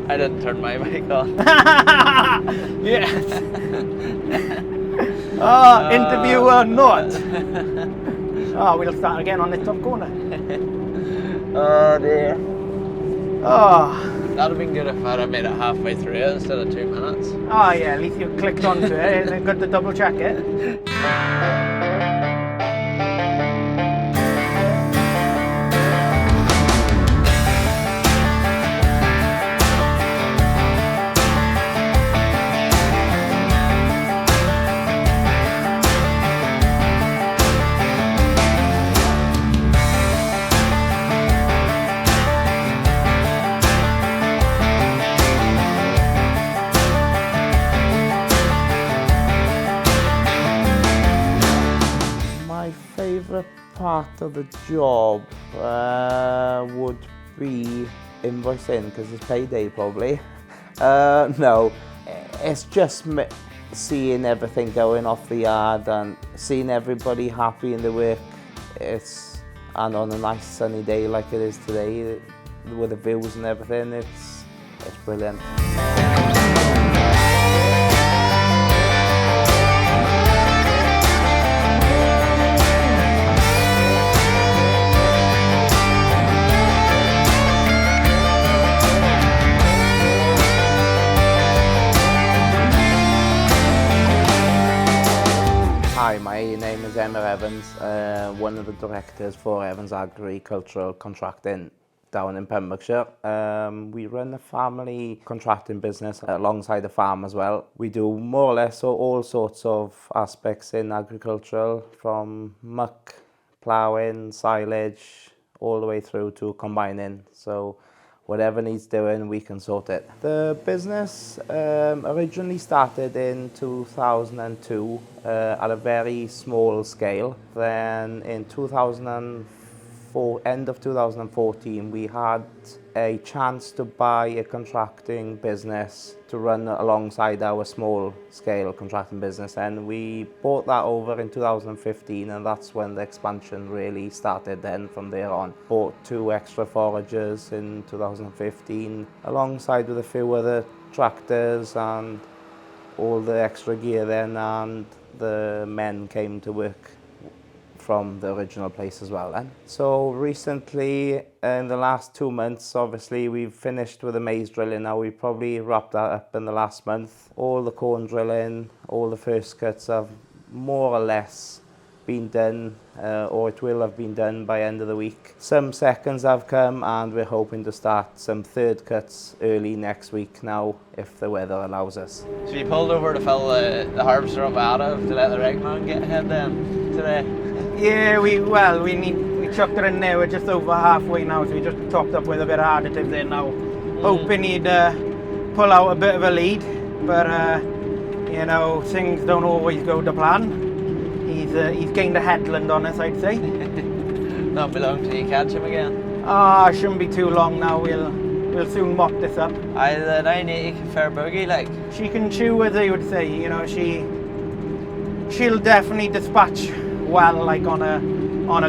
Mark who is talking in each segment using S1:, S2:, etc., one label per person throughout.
S1: I didn't turn my mic on.
S2: Yes. Interviewer not. We'll start again on the top corner.
S1: Oh dear.
S2: Oh.
S1: That'd have been good if I'd have made it halfway through it instead of 2 minutes.
S2: Oh yeah, at least you clicked onto it and got to double check it.
S3: Favourite part of the job would be invoicing, because it's payday probably. No, it's just seeing everything going off the yard and seeing everybody happy in the work. And on a nice sunny day like it is today, with the views and everything, it's brilliant. Hi, my name is Emyr Evans, one of the directors for Evans Agricultural Contracting down in Pembrokeshire. We run a family contracting business alongside the farm as well. We do more or less all sorts of aspects in agricultural, from muck, ploughing, silage, all the way through to combining. So whatever needs doing, we can sort it. The business originally started in 2002 at a very small scale. Then in end of 2014, we had a chance to buy a contracting business to run alongside our small scale contracting business, and we bought that over in 2015, and that's when the expansion really started. Then from there on, bought 2 extra foragers in 2015 alongside with a few other tractors and all the extra gear then, and the men came to work from the original place as well then. So recently, in the last 2 months, obviously we've finished with the maize drilling now. We probably wrapped that up in the last month. All the corn drilling, all the first cuts have more or less been done, or it will have been done by end of the week. Some seconds have come, and we're hoping to start some third cuts early next week now, if the weather allows us.
S1: So you pulled over to fill the harvester up out of to let the Regman get ahead then today?
S2: Yeah, we chucked it in there. We're just over halfway now, so we just topped up with a bit of additives in now, hoping he'd pull out a bit of a lead. But you know, things don't always go to plan. He's gained a headland on us, I'd say.
S1: Not be long till you catch him again.
S2: Shouldn't be too long now. We'll soon mop this up.
S1: The 980 can fair boogie, like.
S2: She can chew, as they would say. You know, she'll definitely dispatch well, like on a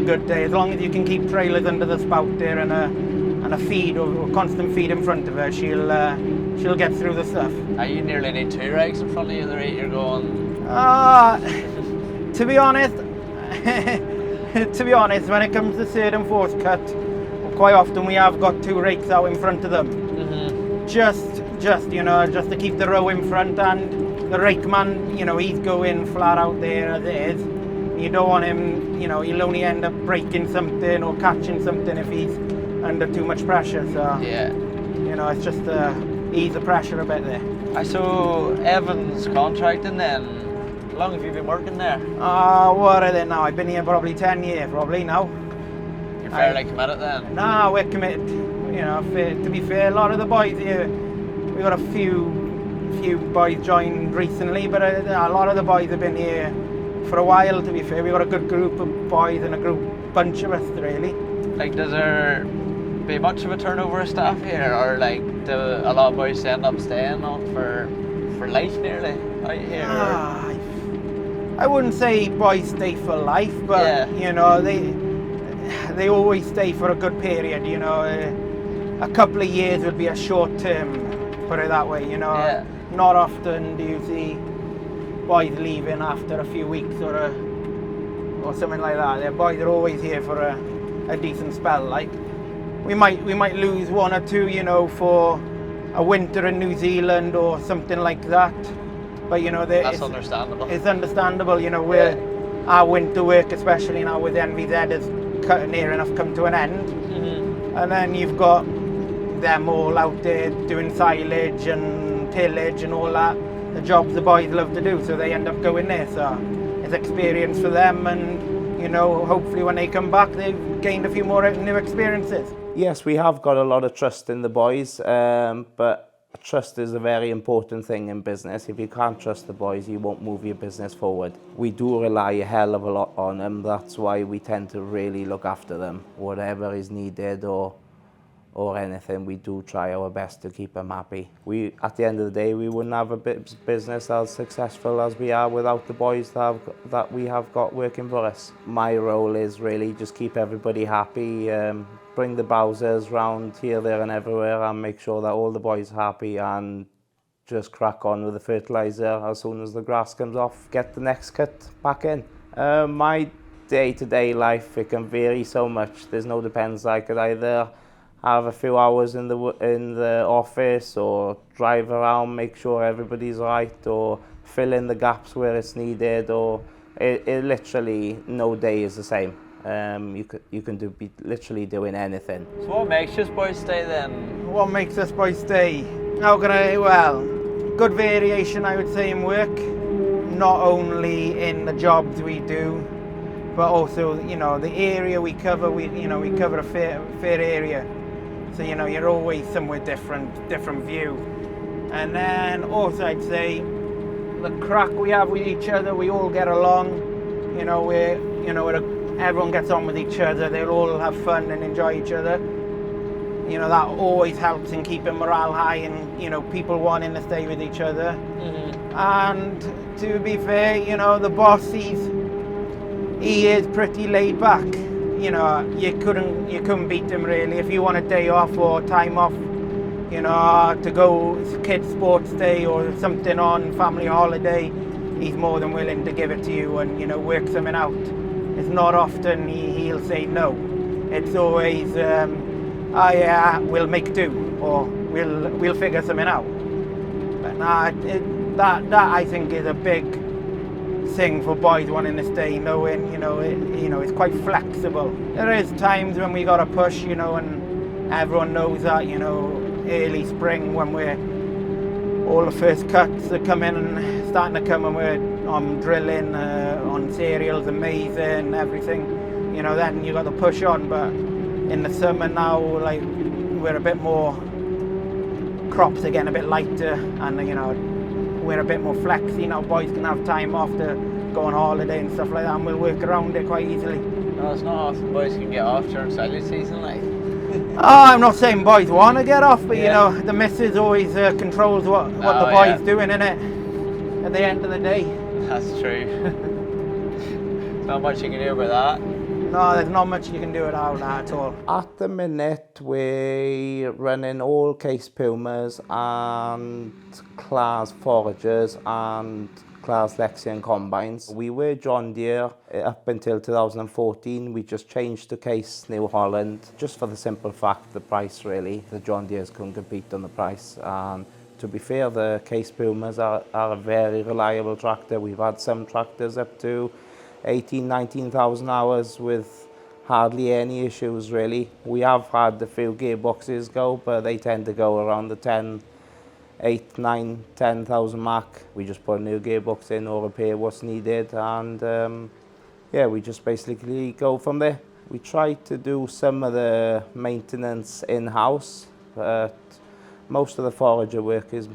S2: good day, as long as you can keep trailers under the spout there and a feed or constant feed in front of her. She'll get through the stuff.
S1: You nearly need 2 rigs in front of you the rate you're going.
S2: To be honest, when it comes to third and fourth cut, quite often we have got 2 rakes out in front of them. Mm-hmm. Just to keep the row in front, and the rake man, you know, he's going flat out there as it is. You don't want him, you know, he'll only end up breaking something or catching something if he's under too much pressure. So yeah, you know, it's just ease the pressure a bit there.
S1: I saw Evans Contracting then. How long have you been working there?
S2: What are they now? I've been here probably 10 years, probably now.
S1: You're fairly committed then?
S2: No, we're committed. You know, to be fair, a lot of the boys here, we've got a few boys joined recently, but a lot of the boys have been here for a while, to be fair. We've got a good group of boys and a bunch of us, really.
S1: Like, does there be much of a turnover of staff here, or like do a lot of boys end up staying on for life nearly out here?
S2: I wouldn't say boys stay for life, but yeah, you know, they always stay for a good period. You know, a couple of years would be a short term put it that way, you know.
S1: Yeah.
S2: Not often do you see boys leaving after a few weeks or something like that. The boys are always here for a decent spell. Like we might lose one or two, you know, for a winter in New Zealand or something like that. But you know,
S1: that's understandable.
S2: It's understandable, you know, where our winter work, especially now with NVZ, is near enough come to an end.
S1: Mm-hmm.
S2: And then you've got them all out there doing silage and tillage and all that. The jobs the boys love to do, so they end up going there. So it's experience for them, and you know, hopefully when they come back, they've gained a few more new experiences.
S3: Yes, we have got a lot of trust in the boys, but trust is a very important thing in business. If you can't trust the boys, you won't move your business forward. We do rely a hell of a lot on them. That's why we tend to really look after them. Whatever is needed or anything, we do try our best to keep them happy. At the end of the day, we wouldn't have a business as successful as we are without the boys that we have got working for us. My role is really just keep everybody happy, bring the Bowsers round here, there and everywhere, and make sure that all the boys are happy, and just crack on with the fertiliser as soon as the grass comes off, get the next cut back in. My day-to-day life, it can vary so much. There's no depends. I could either have a few hours in the office, or drive around, make sure everybody's right, or fill in the gaps where it's needed, or it literally no day is the same. You can be literally doing anything.
S1: So what makes you boys stay then?
S2: What makes us boys stay? Well, good variation, I would say, in work. Not only in the jobs we do, but also, you know, the area we cover. We cover a fair area. So, you know, you're always somewhere different view. And then also I'd say the crack we have with each other, we all get along. You know, everyone gets on with each other. They'll all have fun and enjoy each other. You know, that always helps in keeping morale high and, you know, people wanting to stay with each other. Mm-hmm. And to be fair, you know, the boss, he is pretty laid back. You know, you couldn't beat him really. If you want a day off or time off, you know, to go kids sports day or something on, family holiday, he's more than willing to give it to you and, you know, work something out. It's not often he'll say no. It's always, oh yeah, we'll make do, or we'll figure something out. But nah, that I think is a big thing for boys wanting to stay, knowing, you know, it's quite flexible. There is times when we got to push, you know, and everyone knows that, you know, early spring when all the first cuts are coming and starting to come, and we're drilling on cereals and maize and everything, you know, then you got to push on. But in the summer now, like, we're a bit more, crops are getting a bit lighter, and, you know, we're a bit more flexy now. Boys can have time off to go on holiday and stuff like that, and we'll work around it quite easily.
S1: No, it's not often boys can get off during silage season, like.
S2: Oh, I'm not saying boys want to get off, but you know, the missus always controls what the boys doing, innit? At the end of the day.
S1: That's true. There's not much you can do about that.
S2: No, there's not much you can do about that at all.
S3: At the minute, we're running all case Pumas and class foragers and class Lexian combines. We were John Deere up until 2014. We just changed to case New Holland, just for the simple fact, the price really. The John Deeres couldn't compete on the price. And to be fair, the case Pumas are a very reliable tractor. We've had some tractors up to 19,000 hours with hardly any issues really. We have had a few gearboxes go, but they tend to go around the 10,000 mark. We just put a new gearbox in or repair what's needed, and yeah, we just basically go from there. We try to do some of the maintenance in-house, but most of the forager work is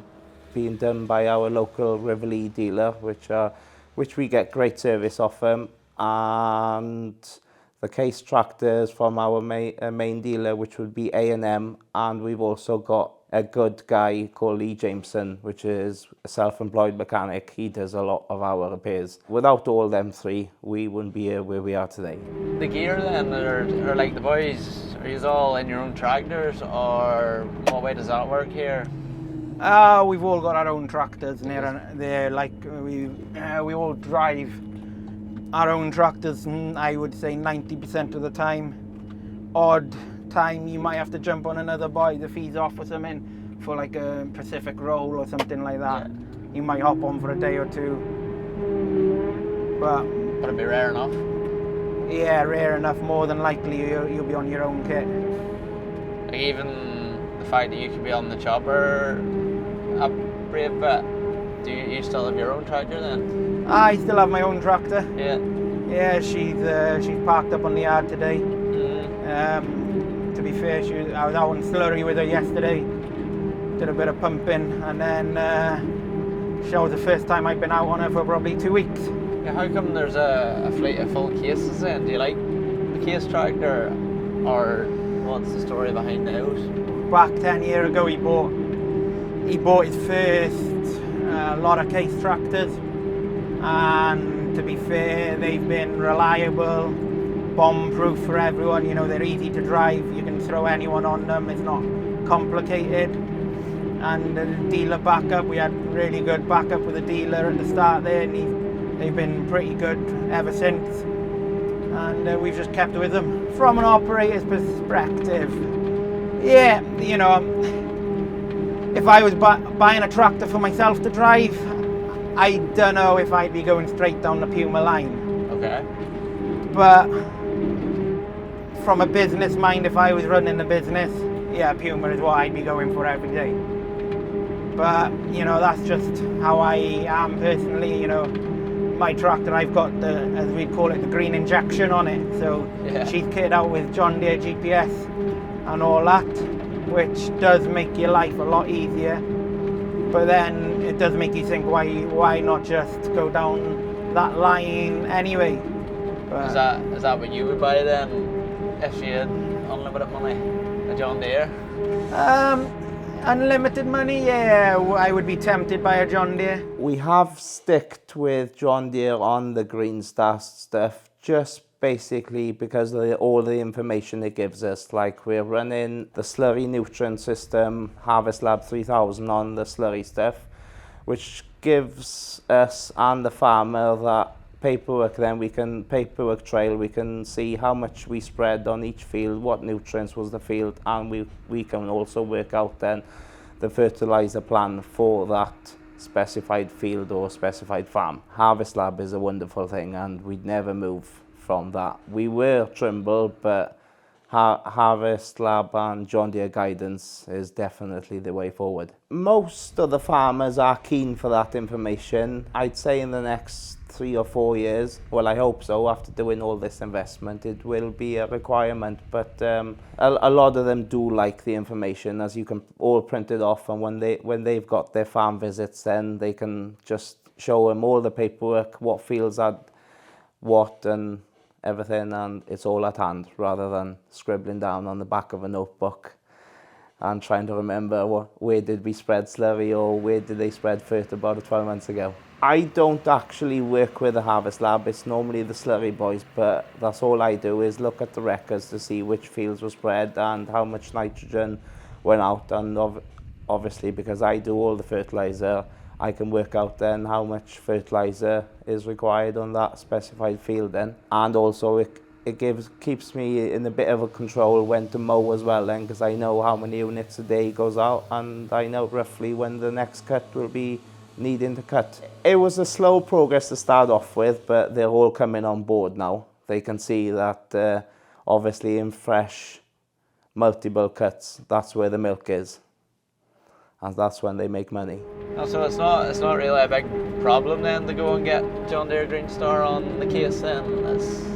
S3: being done by our local Riverlea dealer, which we get great service off them, and the case tractors from our main dealer, which would be A&M, and we've also got a good guy called Lee Jameson, which is a self-employed mechanic. He does a lot of our repairs. Without all them three, we wouldn't be here where we are today.
S1: The gear then, are like the boys, are you all in your own tractors, or what way does that work here?
S2: We've all got our own tractors, and they're like we all drive our own tractors. I would say 90% of the time. Odd time you might have to jump on another boy if he's off or something for like a Pacific roll or something like that. Yeah. You might hop on for a day or two, but
S1: it'd be rare enough.
S2: Yeah, rare enough. More than likely you'll be on your own kit.
S1: Like even the fact that you could be on the chopper a brave bit. Do you still have your own tractor then?
S2: I still have my own tractor.
S1: Yeah.
S2: Yeah, she's parked up on the yard today.
S1: Mm-hmm.
S2: To be fair, I was out on slurry with her yesterday. Did a bit of pumping, and then she was the first time I've been out on her for probably 2 weeks.
S1: Yeah, how come there's a fleet of full cases then? Do you like the case tractor, or what's the story behind the house?
S2: Back 10 years ago, he bought his first lot of case tractors, and to be fair, they've been reliable, bomb-proof for everyone. You know, they're easy to drive. You can throw anyone on them. It's not complicated. And the dealer backup, we had really good backup with the dealer at the start there, and they've been pretty good ever since. And we've just kept with them. From an operator's perspective, yeah, you know, if I was buying a tractor for myself to drive, I don't know if I'd be going straight down the Puma line.
S1: Okay.
S2: But from a business mind, if I was running the business, yeah, Puma is what I'd be going for every day. But, you know, that's just how I am personally. You know, my tractor, I've got the, as we call it, the green injection on it. So yeah. She's kitted out with John Deere GPS and all that, which does make your life a lot easier. But then it does make you think, why not just go down that line anyway? But
S1: is that what you would buy then, if you had unlimited money, a John Deere?
S2: Unlimited money, yeah, I would be tempted by a John Deere.
S3: We have sticked with John Deere on the green stuff, just basically because of all the information it gives us. Like, we're running the slurry nutrient system, Harvest Lab 3000 on the slurry stuff, which gives us and the farmer that paperwork trail. We can see how much we spread on each field, what nutrients was the field, and we can also work out then the fertilizer plan for that specified field or specified farm. Harvest Lab is a wonderful thing, and we'd never move from that. We were Trimble, but Harvest Lab and John Deere guidance is definitely the way forward. Most of the farmers are keen for that information. I'd say in the next 3 or 4 years, well, I hope so, after doing all this investment, it will be a requirement. But a lot of them do like the information, as you can all print it off, and when they've got their farm visits, then they can just show them all the paperwork, what fields had what and everything, and it's all at hand, rather than scribbling down on the back of a notebook and trying to remember where did we spread slurry or where did they spread fert about 12 months ago. I don't actually work with the Harvest Lab, it's normally the slurry boys, but that's all I do is look at the records to see which fields were spread and how much nitrogen went out, and obviously because I do all the fertilizer, I can work out then how much fertilizer is required on that specified field then. And also it keeps me in a bit of a control when to mow as well then, because I know how many units a day goes out, and I know roughly when the next cut will be needing to cut. It was a slow progress to start off with, but they're all coming on board now. They can see that obviously in fresh multiple cuts, that's where the milk is, and that's when they make money.
S1: So it's not really a big problem then to go and get John Deere Green Star on the case then?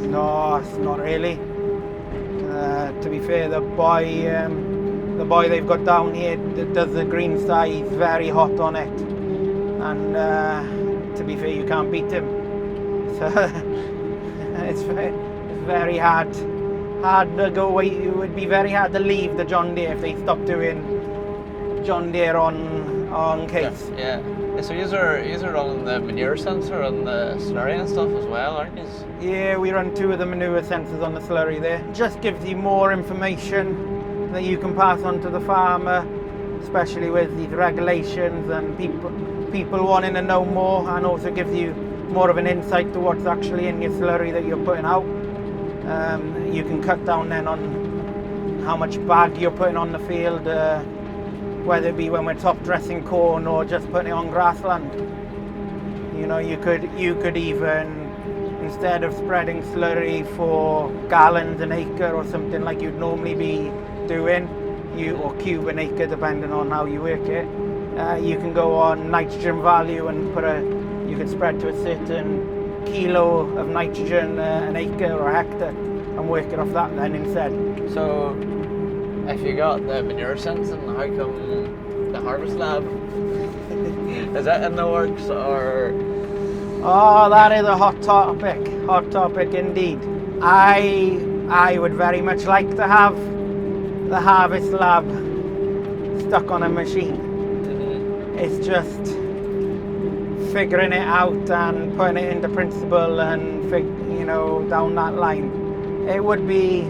S2: No, it's not really. To be fair, the boy they've got down here that does the Green Star, he's very hot on it, and to be fair, you can't beat him. So it's very hard to go away. It would be very hard to leave the John Deere if they stopped doing John Deere on case.
S1: Yeah. So you're running the manure sensor and the slurry and stuff as well, aren't you?
S2: Yeah, we run 2 of the manure sensors on the slurry there. Just gives you more information that you can pass on to the farmer. especially with these regulations and people wanting to know more, and also gives you more of an insight to what's actually in your slurry that you're putting out. You can cut down then on how much bag you're putting on the field, whether it be when we're top dressing corn or just putting it on grassland. You know, you could even, instead of spreading slurry for gallons an acre or something like you'd normally be doing, or cube an acre depending on how you work it, you can go on nitrogen value and you could spread to a certain kilo of nitrogen an acre or a hectare and work it off that then instead.
S1: So if you got the manure sensing, how come the harvest lab is that in the works, or?
S2: Oh, that is a hot topic indeed. I would very much like to have the harvest lab stuck on a machine. It's just figuring it out and putting it into principle and down that line. It would be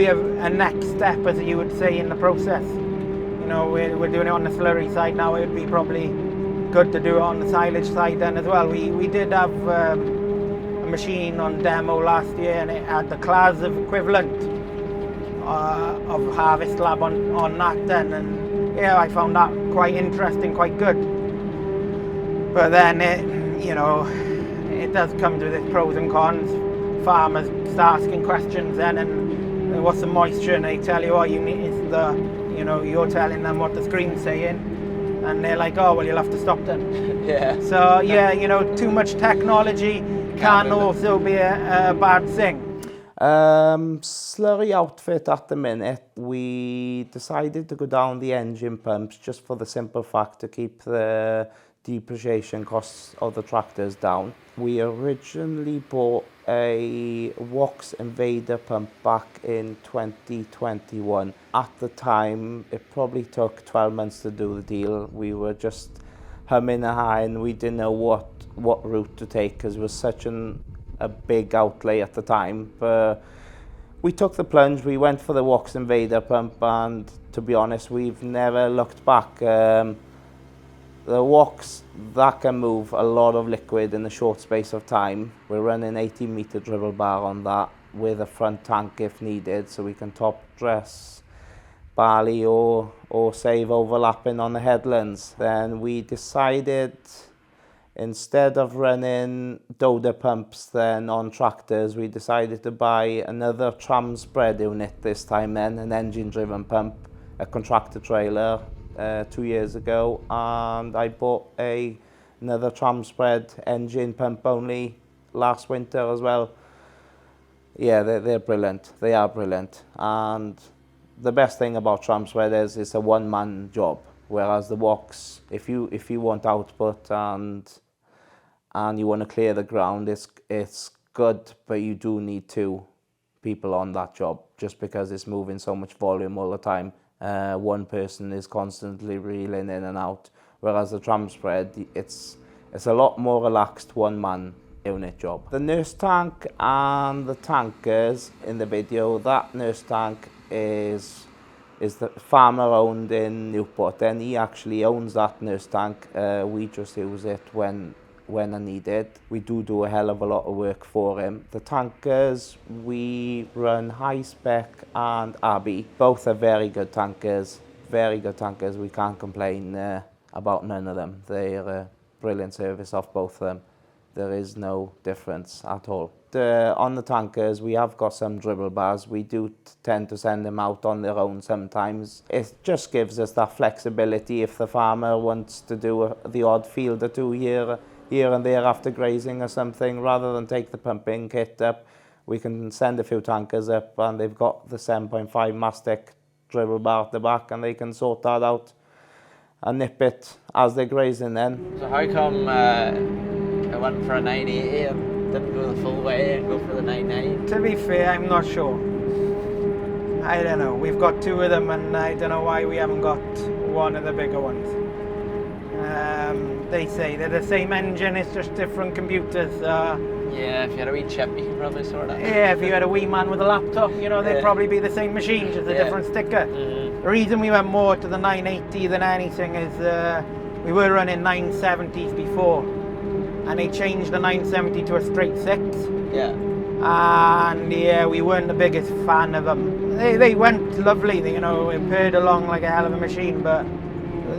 S2: a next step, as you would say, in the process. You know, we're doing it on the slurry side now. It would be probably good to do it on the silage side then as well. We did have a machine on demo last year, and it had the class of equivalent of harvest lab on that then, and yeah, I found that quite interesting, quite good. But then it does come to this pros and cons. Farmers start asking questions then, and what's the moisture, and they tell you, you need is you're telling them what the screen's saying, and they're like, oh well, you'll have to stop then.
S1: Yeah.
S2: So yeah, too much technology can also be a bad thing.
S3: Slurry outfit at the minute, we decided to go down the engine pumps just for the simple fact to keep the depreciation costs of the tractors down. We originally bought a Wax Invader pump back in 2021. At the time, it probably took 12 months to do the deal. We were just humming and hawing. We didn't know what route to take because it was such a big outlay at the time. But we took the plunge. We went for the Wax Invader pump, and to be honest, we've never looked back. The Wax, that can move a lot of liquid in a short space of time. We're running 18-meter dribble bar on that with a front tank if needed, so we can top dress barley or save overlapping on the headlands. Then we decided, instead of running Doda pumps then on tractors, we decided to buy another tram spread unit this time then, an engine-driven pump, a contractor trailer, 2 years ago, and I bought another tram spread engine pump only last winter as well. Yeah, they're brilliant. They are brilliant, and the best thing about tram spread is it's a one-man job, whereas the Wax, if you want output and you want to clear the ground, it's good, but you do need 2 people on that job just because it's moving so much volume all the time. One person is constantly reeling in and out, whereas the tram spread, it's a lot more relaxed one-man unit job. The nurse tank and the tankers in the video, that nurse tank is the farmer owned in Newport, and he actually owns that nurse tank. We just use it when I need it. We do a hell of a lot of work for him. The tankers, we run High Spec and Abbey. Both are very good tankers. We can't complain about none of them. They're a brilliant service off both of them. There is no difference at all. On the tankers, we have got some dribble bars. We do tend to send them out on their own sometimes. It just gives us that flexibility if the farmer wants to do the odd field or 2 here and there after grazing or something. Rather than take the pumping kit up, we can send a few tankers up, and they've got the 7.5 mastic dribble bar at the back, and they can sort that out and nip it as they're grazing then.
S1: So how come I went for a 980 and didn't go the full way and go for the 99?
S2: To be fair, I'm not sure. I don't know. We've got 2 of them, and I don't know why we haven't got one of the bigger ones. They say they're the same engine, it's just different computers.
S1: Yeah, if you had a wee chip, you could probably sort it.
S2: Yeah, if you had a wee man with a laptop, they'd probably be the same machine, just a different sticker. The reason we went more to the 980 than anything is we were running 970s before, and they changed the 970 to a straight 6.
S1: Yeah.
S2: And yeah, we weren't the biggest fan of them. They went lovely, you know, it purred along like a hell of a machine, but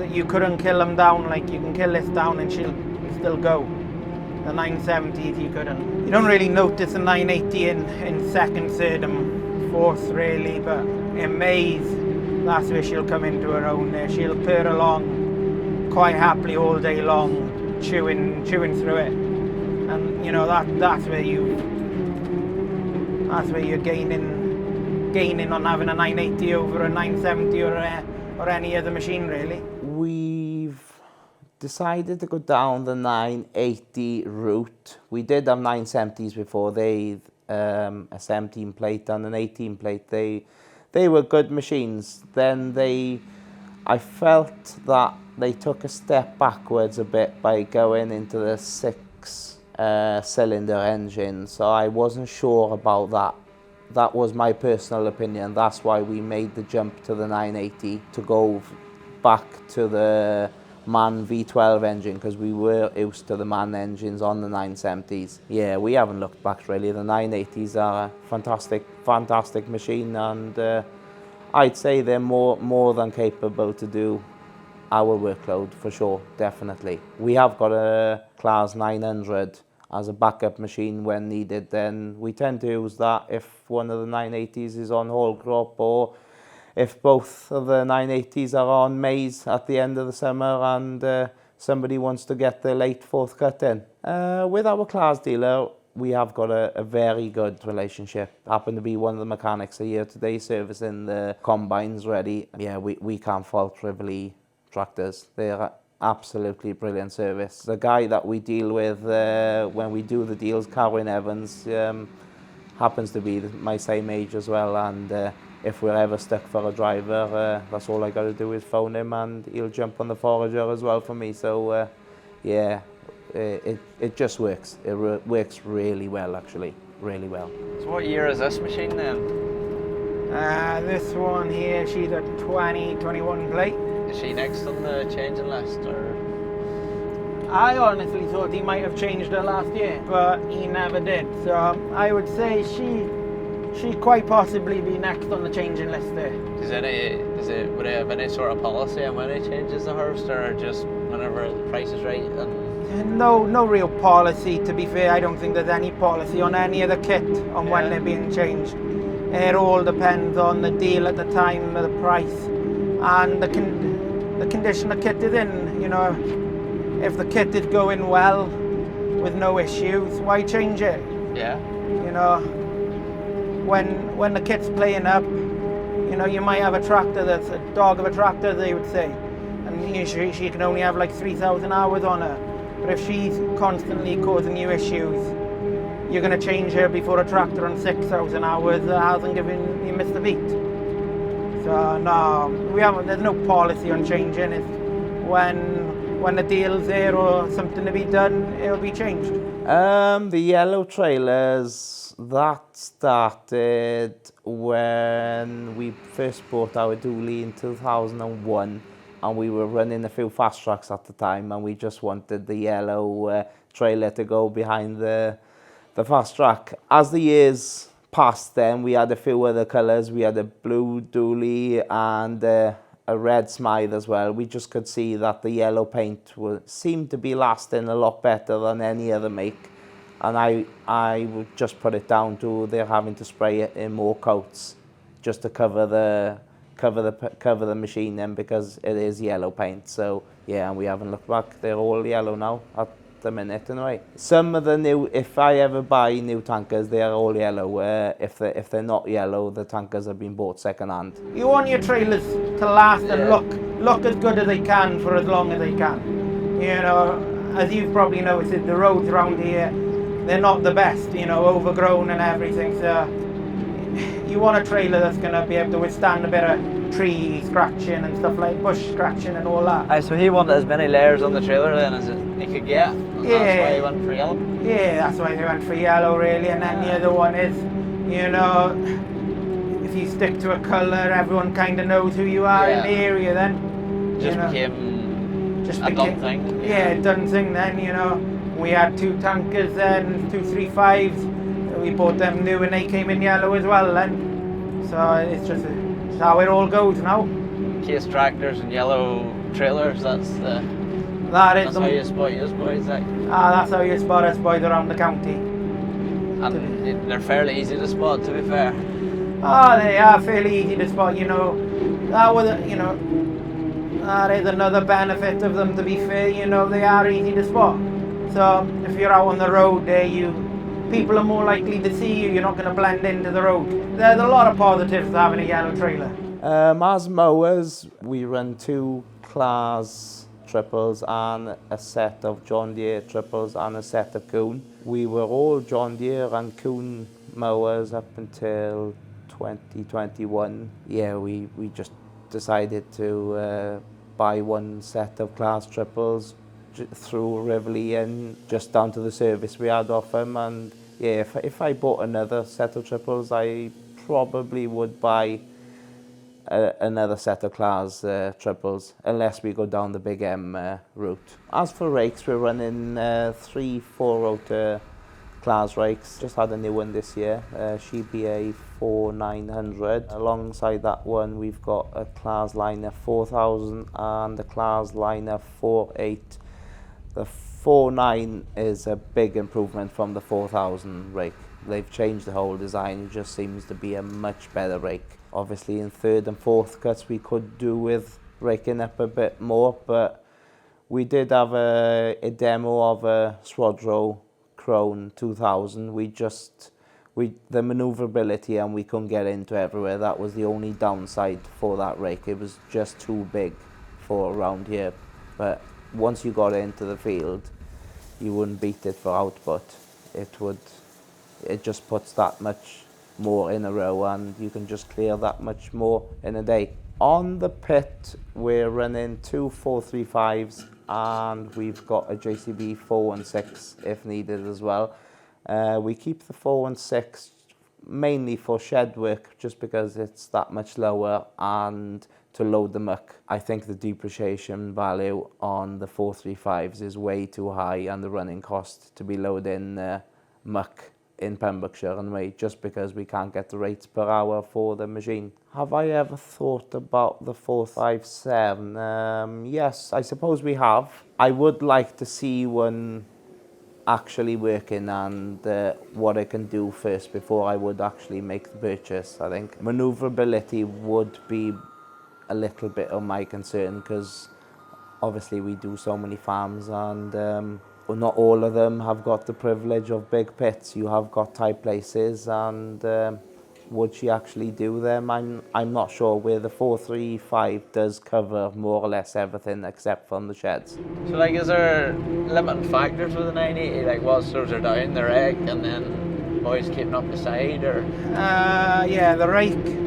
S2: you couldn't kill them down like you can kill this down and she'll still go. The 970s you couldn't. You don't really notice a 980 in second, third and fourth really, but in Mays, that's where she'll come into her own there. She'll purr along quite happily all day long, chewing through it. And you know, that's where you're gaining on having a 980 over a 970 or any other machine really.
S3: We've decided to go down the 980 route. We did have 970s before. They a 17 plate and an 18 plate. They were good machines. Then I felt that they took a step backwards a bit by going into the 6 cylinder engine, so I wasn't sure about that. That was my personal opinion. That's why we made the jump to the 980 to go back to the MAN V12 engine, because we were used to the MAN engines on the 970s. Yeah, we haven't looked back really. The 980s are a fantastic machine, and I'd say they're more than capable to do our workload for sure, definitely. We have got a Class 900 as a backup machine when needed. Then we tend to use that if one of the 980s is on whole crop, or if both of the 980s are on maize at the end of the summer and somebody wants to get the late fourth cut in. With our Class dealer, we have got a very good relationship. Happen to be one of the mechanics here today servicing the combines ready. Yeah, we can't fault Rivoli tractors. They're absolutely brilliant service. The guy that we deal with when we do the deals, Emyr Evans, happens to be my same age as well, and if we're ever stuck for a driver, that's all I got to do is phone him and he'll jump on the forager as well for me. So yeah, it just works. It works really well, actually, really well.
S1: So what year is this machine then?
S2: This one here, she's a 2021 plate.
S1: Is she next on the changing list, or?
S2: I honestly thought he might have changed her last year, but he never did. So I would say she quite possibly be next on the changing list there. Would it have any sort of policy on when it changes the harvester, or just whenever the price is right? And no real policy, to be fair. I don't think there's any policy on any of the kit on when they're being changed. It all depends on the deal at the time, the price, and the condition the kit is in. You know, if the kit is going well with no issues, why change it? Yeah. You know, when the kit's playing up, you know, you might have a tractor that's a dog of a tractor, they would say, and she can only have like 3,000 hours on her. But if she's constantly causing you issues, you're going to change her before a tractor on 6,000 hours hasn't given you missed a beat. So no, there's no policy on changing. It's when the deal's there or something to be done, it'll be changed.
S3: The yellow trailers, that started when we first bought our dually in 2001, and we were running a few fast tracks at the time, and we just wanted the yellow trailer to go behind the fast track. As the years passed, then we had a few other colours. We had a blue dually and a red Smythe as well. We just could see that the yellow paint seemed to be lasting a lot better than any other make, and I would just put it down to they're having to spray it in more coats just to cover the machine then, because it is yellow paint. So yeah, and we haven't looked back. They're all yellow now at the minute anyway. Some of the new, if I ever buy new tankers, they are all yellow. If they're not yellow, the tankers have been bought second hand.
S2: You want your trailers to last and look as good as they can for as long as they can. You know, as you've probably noticed, the roads around here, they're not the best, you know, overgrown and everything. So you want a trailer that's going to be able to withstand a bit of tree scratching and stuff like bush scratching and all that.
S1: So he wanted as many layers on the trailer then as he could get. And
S2: yeah.
S1: That's why he went for yellow.
S2: Yeah, that's why they went for yellow really. And then the other one is, you know, if you stick to a colour, everyone kind of knows who you are in the area then.
S1: Just became a done thing.
S2: Yeah, done thing then, you know. We had 2 tankers then, 235s. We bought them new and they came in yellow as well then. So it's just it's how it all goes now.
S1: Case tractors and yellow trailers, that's
S2: That is
S1: how you spot us boys, like.
S2: that's how you spot us boys around the county.
S1: And they're fairly easy to spot, to be fair.
S2: They are fairly easy to spot, you know. That is another benefit of them, to be fair, you know, they are easy to spot. So if you're out on the road there, people are more likely to see you, you're not going to blend into the road. There's a lot of positives to having a yellow trailer.
S3: As mowers, we run 2 Claas triples and a set of John Deere triples and a set of Kuhn. We were all John Deere and Kuhn mowers up until 2021. Yeah, we just decided to buy 1 set of Claas triples through Rivoli and just down to the service we had off them. And yeah, if I bought another set of triples, I probably would buy another set of Claas triples, unless we go down the Big M route. As for rakes, we're running 3 4-rotor Claas rakes. Just had a new one this year, Sheba 4900. Alongside that one, we've got a Claas Liner 4000 and a Claas Liner 48. The 49 is a big improvement from the 4000 rake. They've changed the whole design. It just seems to be a much better rake. Obviously in 3rd and 4th cuts we could do with raking up a bit more, but we did have a demo of a Swadro Crone 2000. The manoeuvrability, and we couldn't get into everywhere. That was the only downside for that rake. It was just too big for around here. But once you got into the field, you wouldn't beat it for output. It just puts that much more in a row, and you can just clear that much more in a day. On the pit, we're running 2 435s, and we've got a JCB 416 if needed as well. We keep the 416 mainly for shed work, just because it's that much lower, and to load the muck. I think the depreciation value on the 435s is way too high, and the running cost to be loading muck in Pembrokeshire anyway, just because we can't get the rates per hour for the machine. Have I ever thought about the 457? Yes, I suppose we have. I would like to see one actually working and what it can do first before I would actually make the purchase. I think manoeuvrability would be a little bit of my concern, because obviously we do so many farms, and well, not all of them have got the privilege of big pits. You have got tight places, and would she actually do them? I'm not sure. Where the 435 does cover more or less everything except from the sheds.
S1: So like, is there limiting factors with the 980? Like, what slows her down, the rake, and then boys keeping up the side, or?
S2: Yeah, the rake.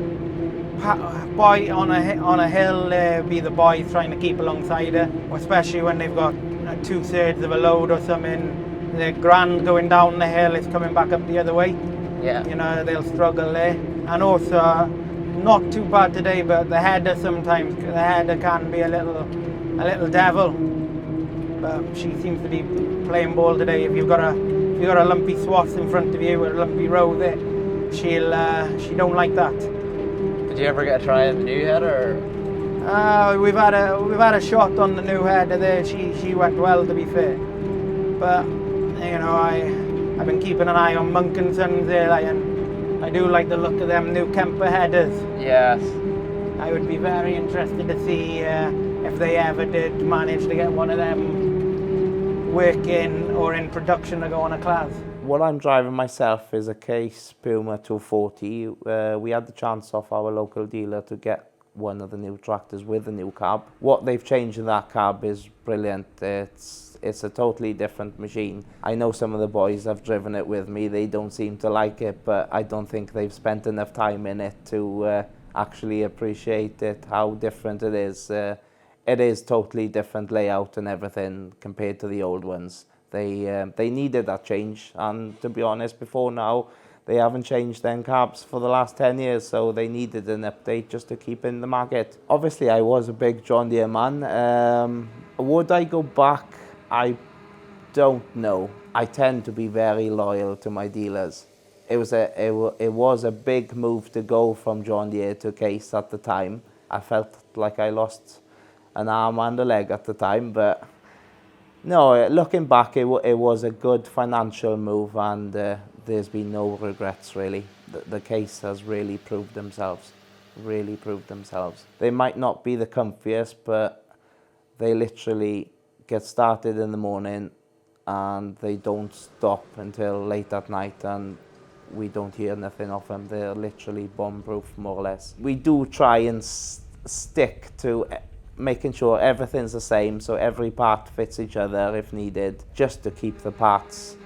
S2: Boy on a hill, be the boys trying to keep alongside her, especially when they've got 2/3 of a load or something. The grand going down the hill is coming back up the other way.
S1: Yeah.
S2: You know, they'll struggle there. And also, not too bad today, but the header sometimes, the header can be a little devil. But she seems to be playing ball today. If you've got a lumpy swath in front of you or a lumpy row there, she don't like that.
S1: Did you ever get a try at the new header?
S2: We've had a shot on the new header there. She went well, to be fair. But you know, I've been keeping an eye on Monk and Sons there, and I do like the look of them new Kemper headers.
S1: Yes.
S2: I would be very interested to see if they ever did manage to get one of them working or in production to go on a Claas.
S3: What I'm driving myself is a Case Puma 240. We had the chance off our local dealer to get one of the new tractors with the new cab. What they've changed in that cab is brilliant. It's a totally different machine. I know some of the boys have driven it with me. They don't seem to like it, but I don't think they've spent enough time in it to actually appreciate it, how different it is. It is totally different layout and everything compared to the old ones. They needed that change, and to be honest, before now, they haven't changed them cabs for the last 10 years, so they needed an update just to keep in the market. Obviously, I was a big John Deere man. Would I go back? I don't know. I tend to be very loyal to my dealers. It was a big move to go from John Deere to Case at the time. I felt like I lost an arm and a leg at the time, but no, looking back, it was a good financial move, and there's been no regrets really. The Case has really proved themselves, They might not be the comfiest, but they literally get started in the morning and they don't stop until late at night, and we don't hear nothing of them. They're literally bomb-proof, more or less. We do try and stick to making sure everything's the same, so every part fits each other if needed, just to keep the parts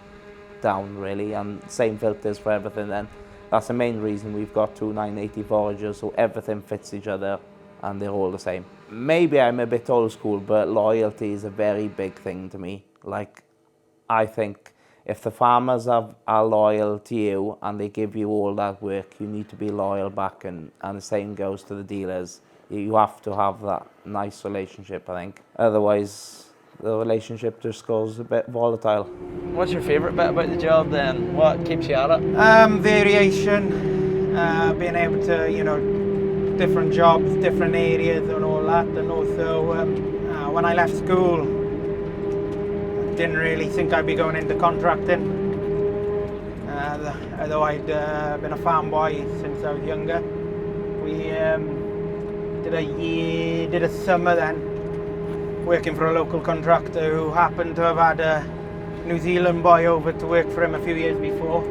S3: down really, and same filters for everything then. That's the main reason we've got two 980 foragers, so everything fits each other and they're all the same. Maybe I'm a bit old school, but loyalty is a very big thing to me. Like, I think if the farmers are loyal to you and they give you all that work, you need to be loyal back, and the same goes to the dealers. You have to have that nice relationship, I think. Otherwise, the relationship just goes a bit volatile.
S1: What's your favourite bit about the job then? What keeps you at it?
S2: Variation, being able to, you know, different jobs, different areas and all that. And also, when I left school, I didn't really think I'd be going into contracting. Although I'd been a farm boy since I was younger. We did a summer then working for a local contractor who happened to have had a New Zealand boy over to work for him a few years before,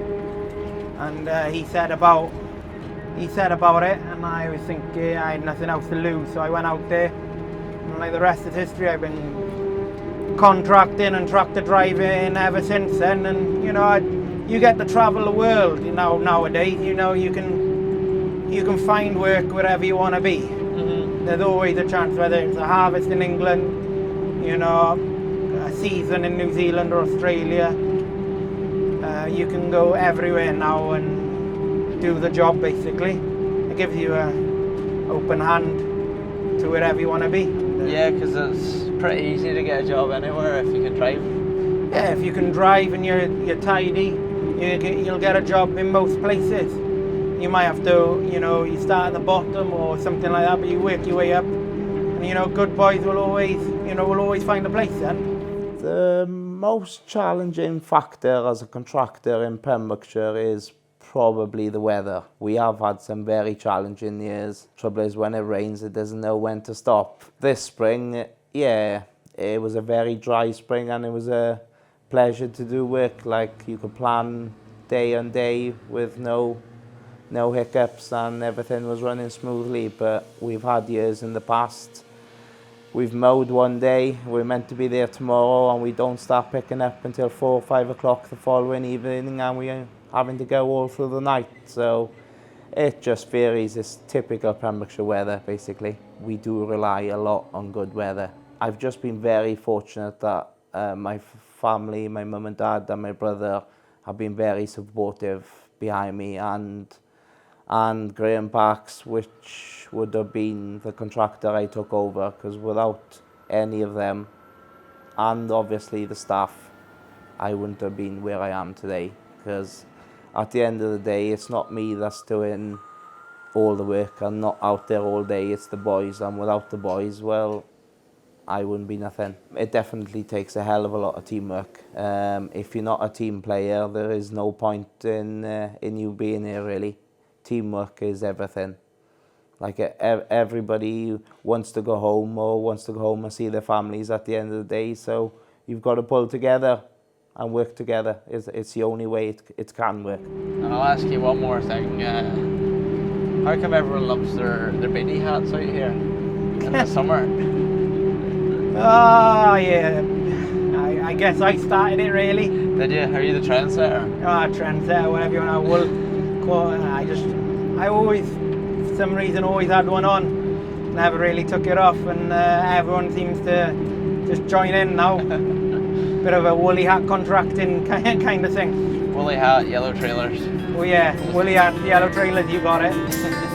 S2: and he said about it, and I was thinking I had nothing else to lose, so I went out there, and like the rest is history. I've been contracting and tractor driving ever since then, and you know, you get to travel the world. You know, nowadays, you know, you can find work wherever you want to be. There's always a chance, whether it's a harvest in England, you know, a season in New Zealand or Australia. You can go everywhere now and do the job, basically. It gives you an open hand to wherever you want to be.
S1: Yeah, because it's pretty easy to get a job anywhere if you can drive.
S2: Yeah, if you can drive and you're tidy, you'll get a job in most places. You might have to, you know, you start at the bottom or something like that, but you work your way up. And, you know, good boys will always find a place then.
S3: The most challenging factor as a contractor in Pembrokeshire is probably the weather. We have had some very challenging years. Trouble is, when it rains, it doesn't know when to stop. This spring, yeah, it was a very dry spring, and it was a pleasure to do work. Like, you could plan day on day with no hiccups, and everything was running smoothly. But we've had years in the past, we've mowed one day, we're meant to be there tomorrow, and we don't start picking up until 4 or 5 o'clock the following evening, and we're having to go all through the night. So it just varies. It's typical Pembrokeshire weather, basically. We do rely a lot on good weather. I've just been very fortunate that my family, my mum and dad and my brother have been very supportive behind me, and Graham Parks, which would have been the contractor I took over, because without any of them, and obviously the staff, I wouldn't have been where I am today. Because at the end of the day, it's not me that's doing all the work. I'm not out there all day, it's the boys, and without the boys, well, I wouldn't be nothing. It definitely takes a hell of a lot of teamwork. If you're not a team player, there is no point in you being here, really. Teamwork is everything. Like, everybody wants to go home and see their families at the end of the day, so you've got to pull together and work together. It's the only way it can work.
S1: And I'll ask you one more thing. How come everyone loves their beanie hats out here in the summer?
S2: Oh, yeah. I guess I started it, really.
S1: Did you? Are you the trendsetter?
S2: Trendsetter, whatever you want to call it. I always, for some reason, always had one on. Never really took it off, and everyone seems to just join in now. Bit of a woolly hat contracting kind of thing.
S1: woolly hat, yellow trailers.
S2: Oh yeah, woolly hat, yellow trailers, you got it.